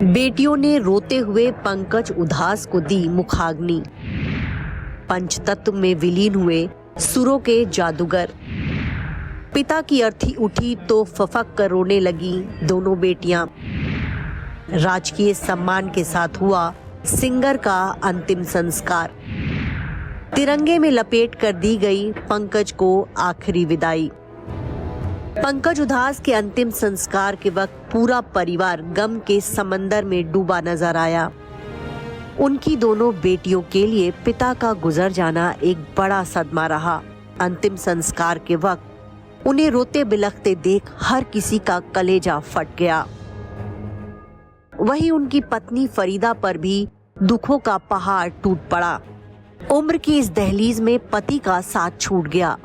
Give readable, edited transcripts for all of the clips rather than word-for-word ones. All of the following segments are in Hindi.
बेटियों ने रोते हुए पंकज उधास को दी मुखाग्नि। पंचतत्व में विलीन हुए सुरों के जादूगर। पिता की अर्थी उठी तो फफक कर रोने लगी दोनों बेटियां। राजकीय सम्मान के साथ हुआ सिंगर का अंतिम संस्कार। तिरंगे में लपेट कर दी गई पंकज को आखिरी विदाई। पंकज उधास के अंतिम संस्कार के वक्त पूरा परिवार गम के समंदर में डूबा नजर आया। उनकी दोनों बेटियों के लिए पिता का गुजर जाना एक बड़ा सदमा रहा। अंतिम संस्कार के वक्त उन्हें रोते बिलखते देख हर किसी का कलेजा फट गया। वहीं उनकी पत्नी फरीदा पर भी दुखों का पहाड़ टूट पड़ा। उम्र की इस दहलीज में पति का साथ छूट गया।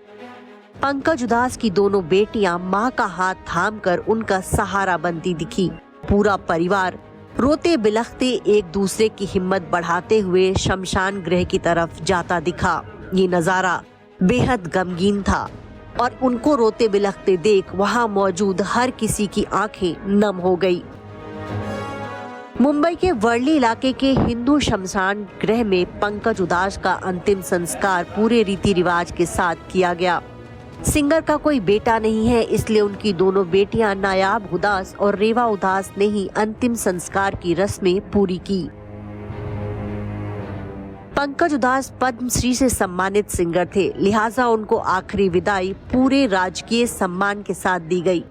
पंकज उधास की दोनों बेटियां मां का हाथ थामकर उनका सहारा बनती दिखी। पूरा परिवार रोते बिलखते एक दूसरे की हिम्मत बढ़ाते हुए शमशान गृह की तरफ जाता दिखा। ये नजारा बेहद गमगीन था और उनको रोते बिलखते देख वहां मौजूद हर किसी की आंखें नम हो गई। मुंबई के वर्ली इलाके के हिंदू शमशान गृह में पंकज उधास का अंतिम संस्कार पूरे रीति रिवाज के साथ किया गया। सिंगर का कोई बेटा नहीं है, इसलिए उनकी दोनों बेटियां नायाब उदास और रेवा उदास ने ही अंतिम संस्कार की रस्में पूरी की। पंकज उधास पद्मश्री से सम्मानित सिंगर थे, लिहाजा उनको आखिरी विदाई पूरे राजकीय सम्मान के साथ दी गई।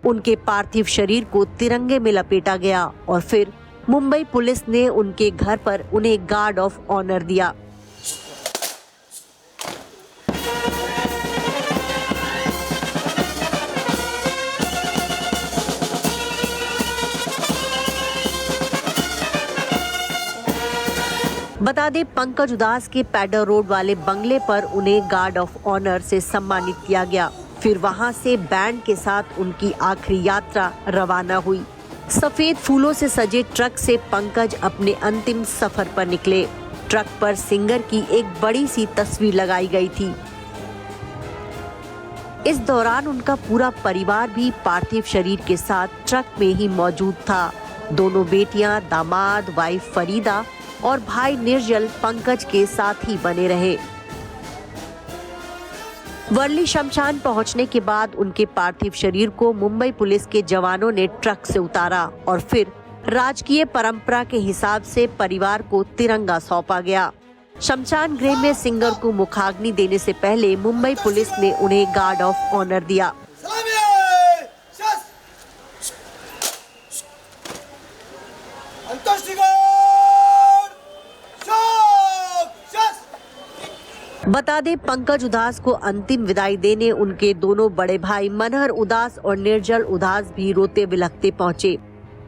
उनके पार्थिव शरीर को तिरंगे में लपेटा गया और फिर मुंबई पुलिस ने उनके घर पर उन्हें गार्ड ऑफ ऑनर दिया। बता दें, पंकज उधास के पैडर रोड वाले बंगले पर उन्हें गार्ड ऑफ ऑनर से सम्मानित किया गया। फिर वहां से बैंड के साथ उनकी आखिरी यात्रा रवाना हुई। सफेद फूलों से सजे ट्रक से पंकज अपने अंतिम सफर पर निकले। ट्रक पर सिंगर की एक बड़ी सी तस्वीर लगाई गई थी। इस दौरान उनका पूरा परिवार भी पार्थिव शरीर के साथ ट्रक में ही मौजूद था। दोनों बेटियां, दामाद, वाइफ फरीदा और भाई निर्जल पंकज के साथ ही बने रहे। वर्ली शमशान पहुंचने के बाद उनके पार्थिव शरीर को मुंबई पुलिस के जवानों ने ट्रक से उतारा और फिर राजकीय परंपरा के हिसाब से परिवार को तिरंगा सौंपा गया। शमशान गृह में सिंगर को मुखाग्नि देने से पहले मुंबई पुलिस ने उन्हें गार्ड ऑफ ऑनर दिया। बता दें, पंकज उधास को अंतिम विदाई देने उनके दोनों बड़े भाई मनहर उदास और निर्जल उदास भी रोते बिलखते पहुंचे।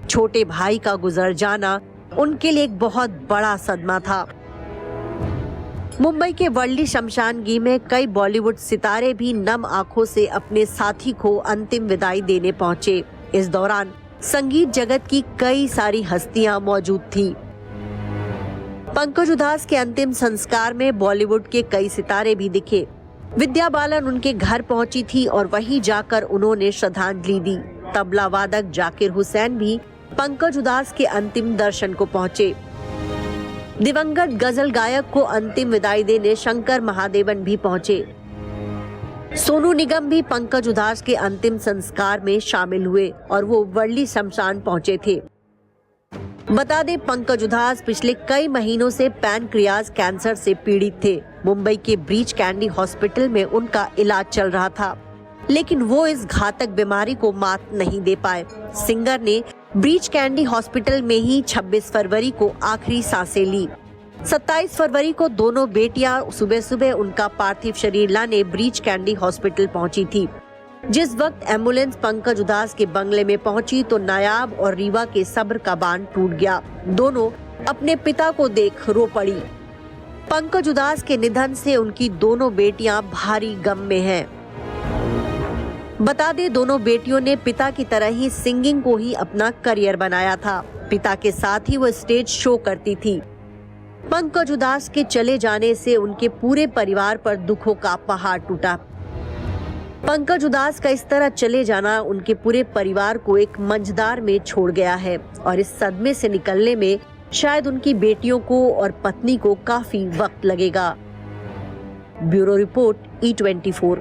छोटे भाई का गुजर जाना उनके लिए एक बहुत बड़ा सदमा था। मुंबई के वर्ली शमशानगी में कई बॉलीवुड सितारे भी नम आंखों से अपने साथी को अंतिम विदाई देने पहुंचे। इस दौरान संगीत जगत की कई सारी हस्तियां मौजूद थी। पंकज उधास के अंतिम संस्कार में बॉलीवुड के कई सितारे भी दिखे। विद्या बालन उनके घर पहुंची थी और वहीं जाकर उन्होंने श्रद्धांजलि दी। तबला वादक जाकिर हुसैन भी पंकज उधास के अंतिम दर्शन को पहुंचे। दिवंगत गजल गायक को अंतिम विदाई देने शंकर महादेवन भी पहुंचे। सोनू निगम भी पंकज उधास के अंतिम संस्कार में शामिल हुए और वो वर्ली शमशान पहुंचे थे। बता दें, पंकज उधास पिछले कई महीनों से पैनक्रियाज कैंसर से पीड़ित थे। मुंबई के ब्रीच कैंडी हॉस्पिटल में उनका इलाज चल रहा था, लेकिन वो इस घातक बीमारी को मात नहीं दे पाए। सिंगर ने ब्रीच कैंडी हॉस्पिटल में ही 26 फरवरी को आखिरी सांसें ली। 27 फरवरी को दोनों बेटियां सुबह सुबह उनका पार्थिव शरीर लाने ब्रीच कैंडी हॉस्पिटल पहुंची थी। जिस वक्त एम्बुलेंस पंकज उधास के बंगले में पहुंची तो नायाब और रीवा के सब्र का बांध टूट गया। दोनों अपने पिता को देख रो पड़ी। पंकज उधास के निधन से उनकी दोनों बेटियां भारी गम में हैं। बता दें, दोनों बेटियों ने पिता की तरह ही सिंगिंग को ही अपना करियर बनाया था। पिता के साथ ही वो स्टेज शो करती थी। पंकज उधास के चले जाने से उनके पूरे परिवार पर दुखों का पहाड़ टूटा। पंकज उदास का इस तरह चले जाना उनके पूरे परिवार को एक मंझधार में छोड़ गया है और इस सदमे से निकलने में शायद उनकी बेटियों को और पत्नी को काफी वक्त लगेगा। Bureau report E24।